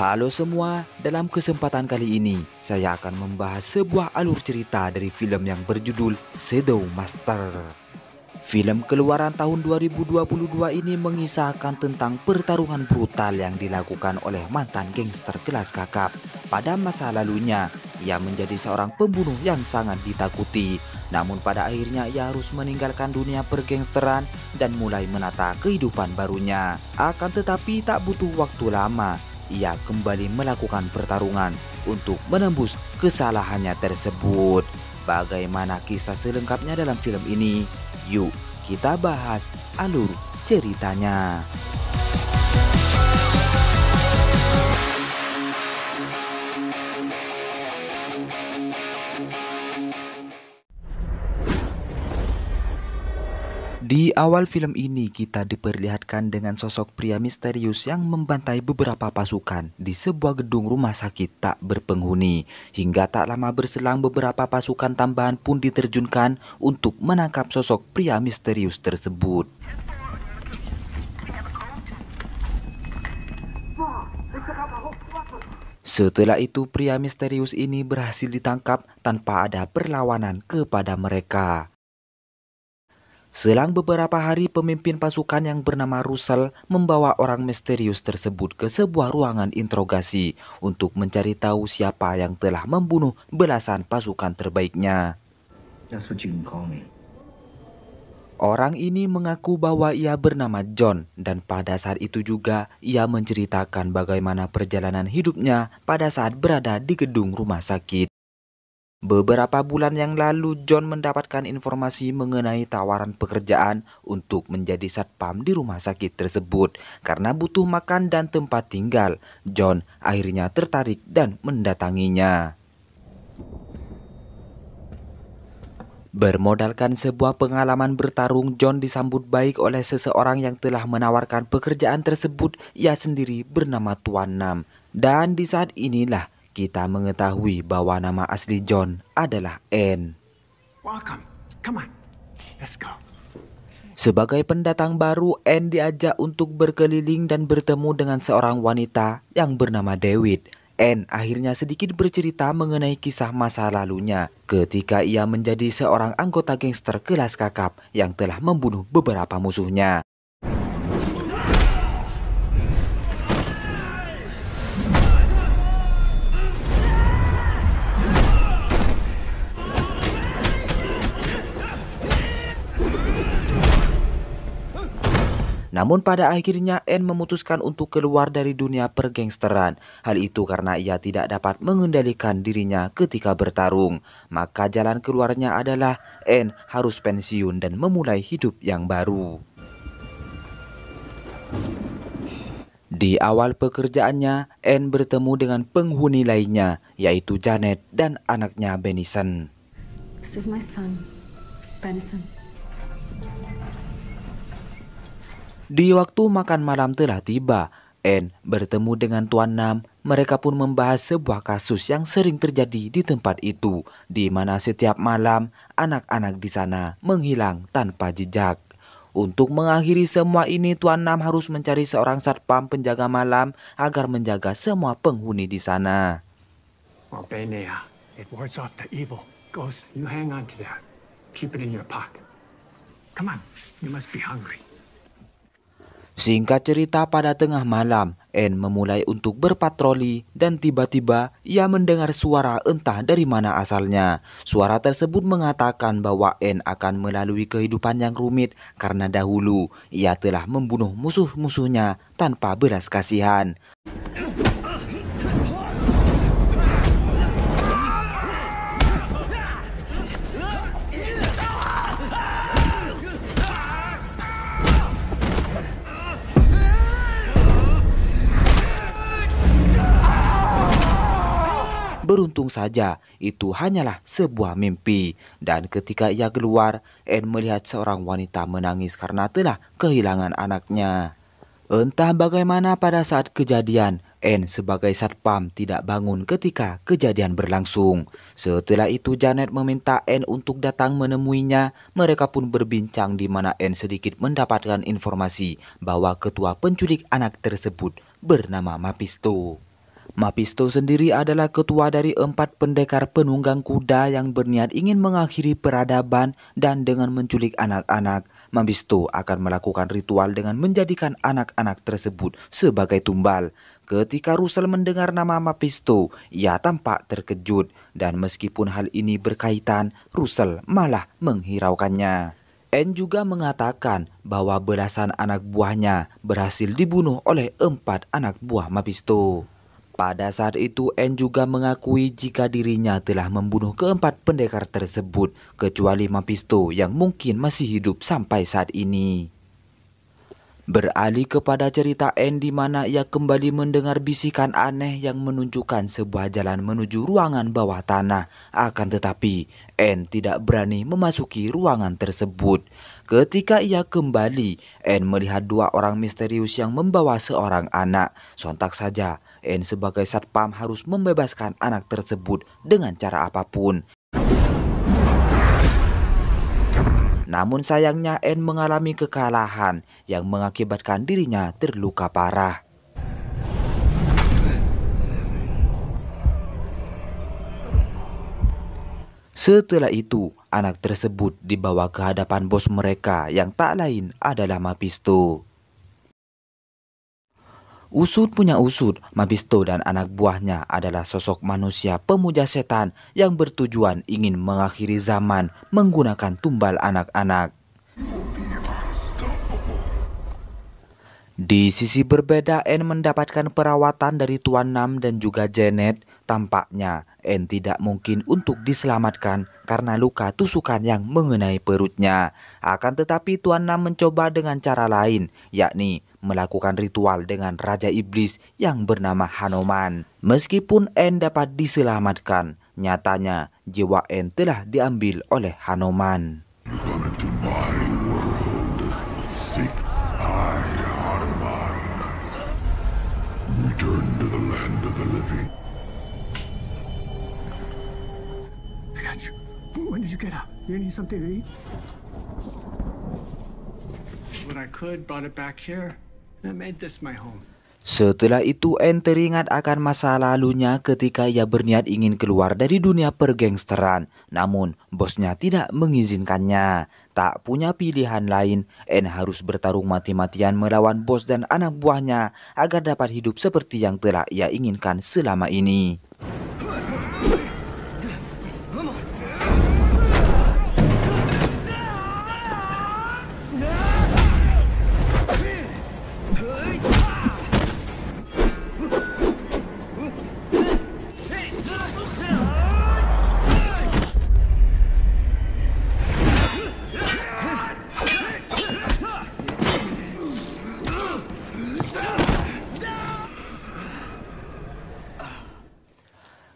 Halo semua, dalam kesempatan kali ini saya akan membahas sebuah alur cerita dari film yang berjudul Shadow Master. Film keluaran tahun 2022 ini mengisahkan tentang pertarungan brutal yang dilakukan oleh mantan gangster kelas kakap. Pada masa lalunya, ia menjadi seorang pembunuh yang sangat ditakuti. Namun pada akhirnya ia harus meninggalkan dunia pergangsteran dan mulai menata kehidupan barunya. Akan tetapi tak butuh waktu lama, ia kembali melakukan pertarungan untuk menembus kesalahannya tersebut. Bagaimana kisah selengkapnya dalam film ini? Yuk kita bahas alur ceritanya. Di awal film ini kita diperlihatkan dengan sosok pria misterius yang membantai beberapa pasukan di sebuah gedung rumah sakit tak berpenghuni. Hingga tak lama berselang beberapa pasukan tambahan pun diterjunkan untuk menangkap sosok pria misterius tersebut. Setelah itu pria misterius ini berhasil ditangkap tanpa ada perlawanan kepada mereka. Selang beberapa hari, pemimpin pasukan yang bernama Russell membawa orang misterius tersebut ke sebuah ruangan interogasi untuk mencari tahu siapa yang telah membunuh belasan pasukan terbaiknya. Orang ini mengaku bahwa ia bernama John dan pada saat itu juga ia menceritakan bagaimana perjalanan hidupnya pada saat berada di gedung rumah sakit. Beberapa bulan yang lalu, John mendapatkan informasi mengenai tawaran pekerjaan untuk menjadi satpam di rumah sakit tersebut. Karena butuh makan dan tempat tinggal, John akhirnya tertarik dan mendatanginya. Bermodalkan sebuah pengalaman bertarung, John disambut baik oleh seseorang yang telah menawarkan pekerjaan tersebut. Ia sendiri bernama Tuan Nam. Dan di saat inilah kita mengetahui bahwa nama asli John adalah Anne. Welcome. Come on. Let's go. Sebagai pendatang baru, Anne diajak untuk berkeliling dan bertemu dengan seorang wanita yang bernama David. Anne akhirnya sedikit bercerita mengenai kisah masa lalunya ketika ia menjadi seorang anggota gangster kelas kakap yang telah membunuh beberapa musuhnya. Namun pada akhirnya Anne memutuskan untuk keluar dari dunia pergangsteran. Hal itu karena ia tidak dapat mengendalikan dirinya ketika bertarung. Maka jalan keluarnya adalah Anne harus pensiun dan memulai hidup yang baru. Di awal pekerjaannya, Anne bertemu dengan penghuni lainnya, yaitu Janet dan anaknya Benison. This is my son, Benison. Di waktu makan malam telah tiba, Anne bertemu dengan Tuan Nam. Mereka pun membahas sebuah kasus yang sering terjadi di tempat itu, di mana setiap malam anak-anak di sana menghilang tanpa jejak. Untuk mengakhiri semua ini, Tuan Nam harus mencari seorang satpam penjaga malam agar menjaga semua penghuni di sana. It wards off the evil ghost. You hang on to that. Keep it in your pocket. Come on. You must be hungry. Singkat cerita, pada tengah malam, Anne memulai untuk berpatroli dan tiba-tiba ia mendengar suara entah dari mana asalnya. Suara tersebut mengatakan bahwa Anne akan melalui kehidupan yang rumit karena dahulu ia telah membunuh musuh-musuhnya tanpa belas kasihan. Beruntung saja, itu hanyalah sebuah mimpi. Dan ketika ia keluar, Anne melihat seorang wanita menangis karena telah kehilangan anaknya. Entah bagaimana pada saat kejadian, Anne sebagai satpam tidak bangun ketika kejadian berlangsung. Setelah itu Janet meminta Anne untuk datang menemuinya. Mereka pun berbincang di mana Anne sedikit mendapatkan informasi bahwa ketua penculik anak tersebut bernama Mephisto. Mephisto sendiri adalah ketua dari 4 pendekar penunggang kuda yang berniat ingin mengakhiri peradaban, dan dengan menculik anak-anak, Mephisto akan melakukan ritual dengan menjadikan anak-anak tersebut sebagai tumbal. Ketika Russell mendengar nama Mephisto, ia tampak terkejut, dan meskipun hal ini berkaitan, Russell malah menghiraukannya. Anne juga mengatakan bahwa belasan anak buahnya berhasil dibunuh oleh 4 anak buah Mephisto. Pada saat itu, Anne juga mengakui jika dirinya telah membunuh keempat pendekar tersebut, kecuali Mephisto yang mungkin masih hidup sampai saat ini. Beralih kepada cerita Anne di mana ia kembali mendengar bisikan aneh yang menunjukkan sebuah jalan menuju ruangan bawah tanah. Akan tetapi, Anne tidak berani memasuki ruangan tersebut. Ketika ia kembali, Anne melihat 2 orang misterius yang membawa seorang anak. Sontak saja, Anne sebagai satpam harus membebaskan anak tersebut dengan cara apapun. Namun sayangnya Anne mengalami kekalahan yang mengakibatkan dirinya terluka parah. Setelah itu, anak tersebut dibawa ke hadapan bos mereka yang tak lain adalah Mephisto. Usut punya usut, Mephisto dan anak buahnya adalah sosok manusia pemuja setan yang bertujuan ingin mengakhiri zaman menggunakan tumbal anak-anak. Di sisi berbeda, Anne mendapatkan perawatan dari Tuan Nam dan juga Janet. Tampaknya Anne tidak mungkin untuk diselamatkan karena luka tusukan yang mengenai perutnya. Akan tetapi Tuan Nam mencoba dengan cara lain, yakni melakukan ritual dengan Raja Iblis yang bernama Hanuman. Meskipun Anne dapat diselamatkan, nyatanya jiwa Anne telah diambil oleh Hanuman. Return to the land of the living. I got you. When did you get up? You need something to eat? What I could, brought it back here. I made this my home. Setelah itu Anne teringat akan masa lalunya ketika ia berniat ingin keluar dari dunia pergangsteran. Namun bosnya tidak mengizinkannya. Tak punya pilihan lain, Anne harus bertarung mati-matian melawan bos dan anak buahnya agar dapat hidup seperti yang telah ia inginkan selama ini.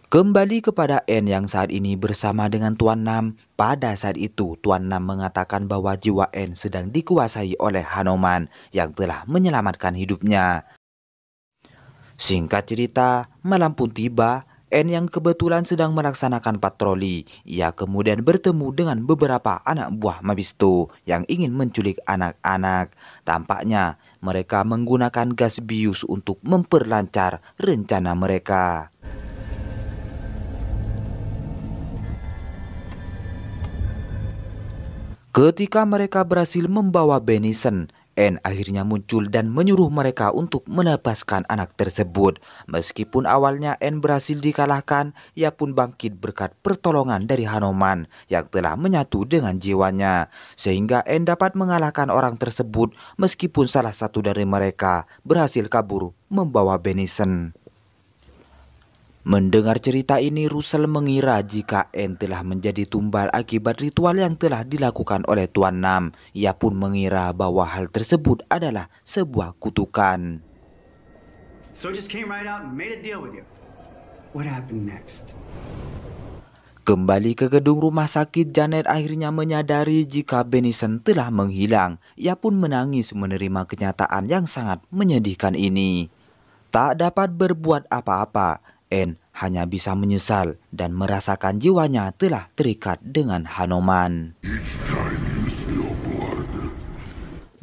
Kembali kepada Anne yang saat ini bersama dengan Tuan Nam. Pada saat itu, Tuan Nam mengatakan bahwa jiwa Anne sedang dikuasai oleh Hanuman yang telah menyelamatkan hidupnya. Singkat cerita, malam pun tiba. Anne yang kebetulan sedang melaksanakan patroli. Ia kemudian bertemu dengan beberapa anak buah Mephisto yang ingin menculik anak-anak. Tampaknya mereka menggunakan gas bius untuk memperlancar rencana mereka. Ketika mereka berhasil membawa Benison, Anne akhirnya muncul dan menyuruh mereka untuk melepaskan anak tersebut. Meskipun awalnya Anne berhasil dikalahkan, ia pun bangkit berkat pertolongan dari Hanuman yang telah menyatu dengan jiwanya. Sehingga Anne dapat mengalahkan orang tersebut meskipun salah satu dari mereka berhasil kabur membawa Benison. Mendengar cerita ini, Russell mengira jika Anne telah menjadi tumbal akibat ritual yang telah dilakukan oleh Tuan Nam. Ia pun mengira bahwa hal tersebut adalah sebuah kutukan. So I just came right out and made a deal with you. What happened next? Kembali ke gedung rumah sakit, Janet akhirnya menyadari jika Benison telah menghilang. Ia pun menangis menerima kenyataan yang sangat menyedihkan ini. Tak dapat berbuat apa-apa, Anne hanya bisa menyesal dan merasakan jiwanya telah terikat dengan Hanuman.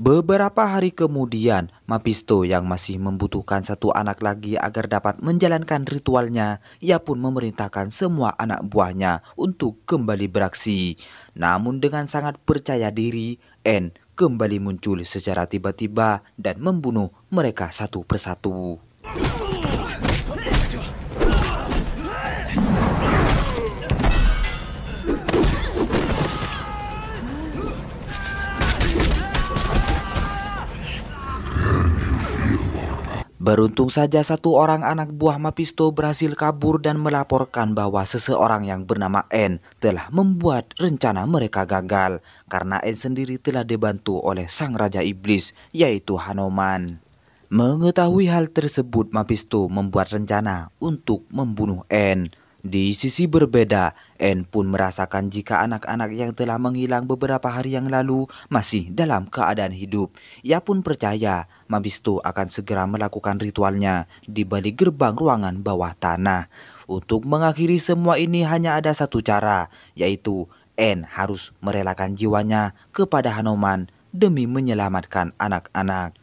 Beberapa hari kemudian, Mephisto yang masih membutuhkan satu anak lagi agar dapat menjalankan ritualnya, ia pun memerintahkan semua anak buahnya untuk kembali beraksi. Namun dengan sangat percaya diri, N kembali muncul secara tiba-tiba dan membunuh mereka satu persatu. Beruntung saja satu orang anak buah Mephisto berhasil kabur dan melaporkan bahwa seseorang yang bernama N telah membuat rencana mereka gagal karena N sendiri telah dibantu oleh sang Raja Iblis yaitu Hanuman. Mengetahui hal tersebut, Mephisto membuat rencana untuk membunuh N. Di sisi berbeda, N pun merasakan jika anak-anak yang telah menghilang beberapa hari yang lalu masih dalam keadaan hidup. Ia pun percaya Mephisto akan segera melakukan ritualnya di balik gerbang ruangan bawah tanah. Untuk mengakhiri semua ini hanya ada satu cara, yaitu N harus merelakan jiwanya kepada Hanuman demi menyelamatkan anak-anak.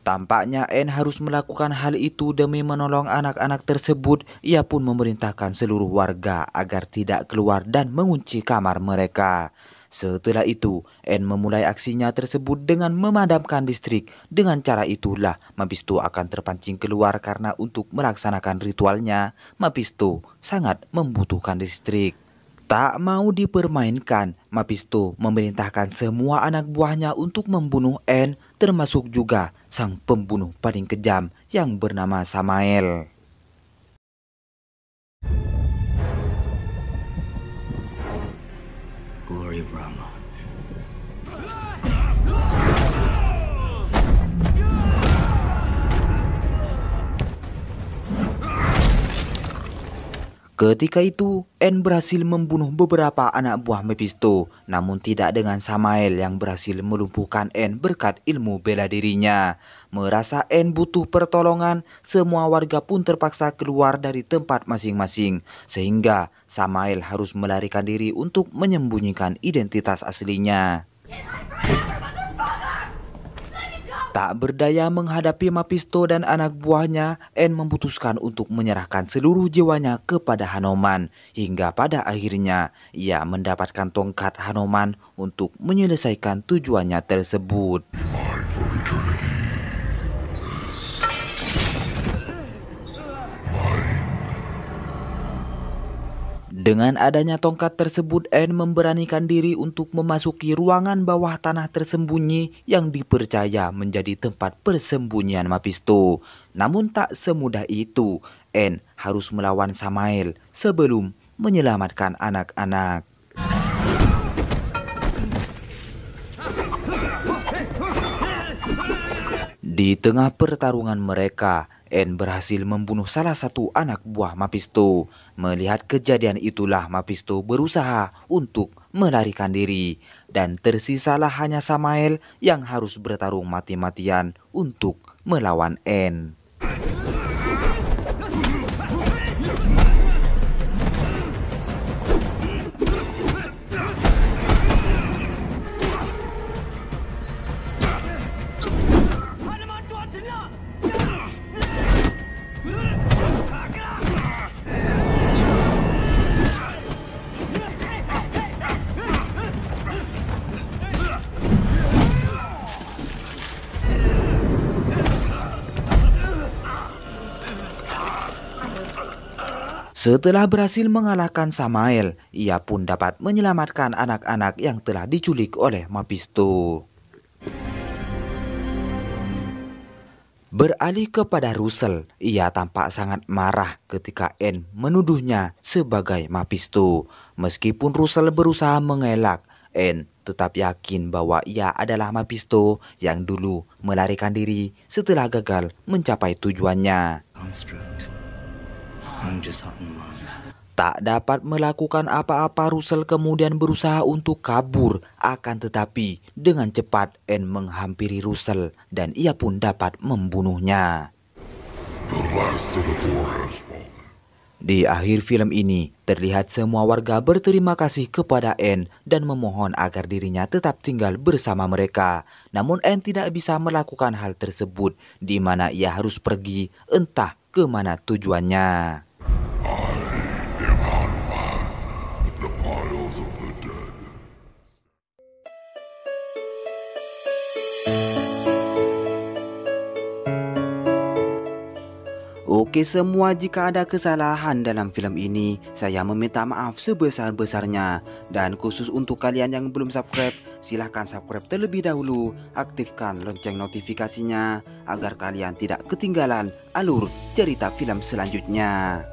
Tampaknya N harus melakukan hal itu demi menolong anak-anak tersebut. Ia pun memerintahkan seluruh warga agar tidak keluar dan mengunci kamar mereka. Setelah itu, N memulai aksinya tersebut dengan memadamkan listrik. Dengan cara itulah, Mephisto akan terpancing keluar karena untuk melaksanakan ritualnya, Mephisto sangat membutuhkan listrik. Tak mau dipermainkan, Mephisto memerintahkan semua anak buahnya untuk membunuh N, termasuk juga sang pembunuh paling kejam yang bernama Samael. Glory of Rama. Ketika itu, N berhasil membunuh beberapa anak buah Mephisto, namun tidak dengan Samael yang berhasil melumpuhkan N berkat ilmu bela dirinya. Merasa N butuh pertolongan, semua warga pun terpaksa keluar dari tempat masing-masing, sehingga Samael harus melarikan diri untuk menyembunyikan identitas aslinya. Tak berdaya menghadapi Mephisto dan anak buahnya, N memutuskan untuk menyerahkan seluruh jiwanya kepada Hanuman. Hingga pada akhirnya, ia mendapatkan tongkat Hanuman untuk menyelesaikan tujuannya tersebut. Dengan adanya tongkat tersebut, N memberanikan diri untuk memasuki ruangan bawah tanah tersembunyi yang dipercaya menjadi tempat persembunyian Mephisto. Namun tak semudah itu, N harus melawan Samael sebelum menyelamatkan anak-anak. Di tengah pertarungan mereka, N berhasil membunuh salah satu anak buah Mephisto. Melihat kejadian itulah Mephisto berusaha untuk melarikan diri. Dan tersisalah hanya Samael yang harus bertarung mati-matian untuk melawan N. Setelah berhasil mengalahkan Samael, ia pun dapat menyelamatkan anak-anak yang telah diculik oleh Mephisto. Beralih kepada Russell, ia tampak sangat marah ketika N menuduhnya sebagai Mephisto. Meskipun Russell berusaha mengelak, N tetap yakin bahwa ia adalah Mephisto yang dulu melarikan diri setelah gagal mencapai tujuannya. Tak dapat melakukan apa-apa, Russell kemudian berusaha untuk kabur. Akan tetapi dengan cepat N menghampiri Russell dan ia pun dapat membunuhnya. Di akhir film ini, terlihat semua warga berterima kasih kepada Anne dan memohon agar dirinya tetap tinggal bersama mereka. Namun Anne tidak bisa melakukan hal tersebut, di mana ia harus pergi entah kemana tujuannya. The piles of the dead. Oke semua, jika ada kesalahan dalam film ini, saya meminta maaf sebesar-besarnya. Dan khusus untuk kalian yang belum subscribe, silahkan subscribe terlebih dahulu, aktifkan lonceng notifikasinya, agar kalian tidak ketinggalan alur cerita film selanjutnya.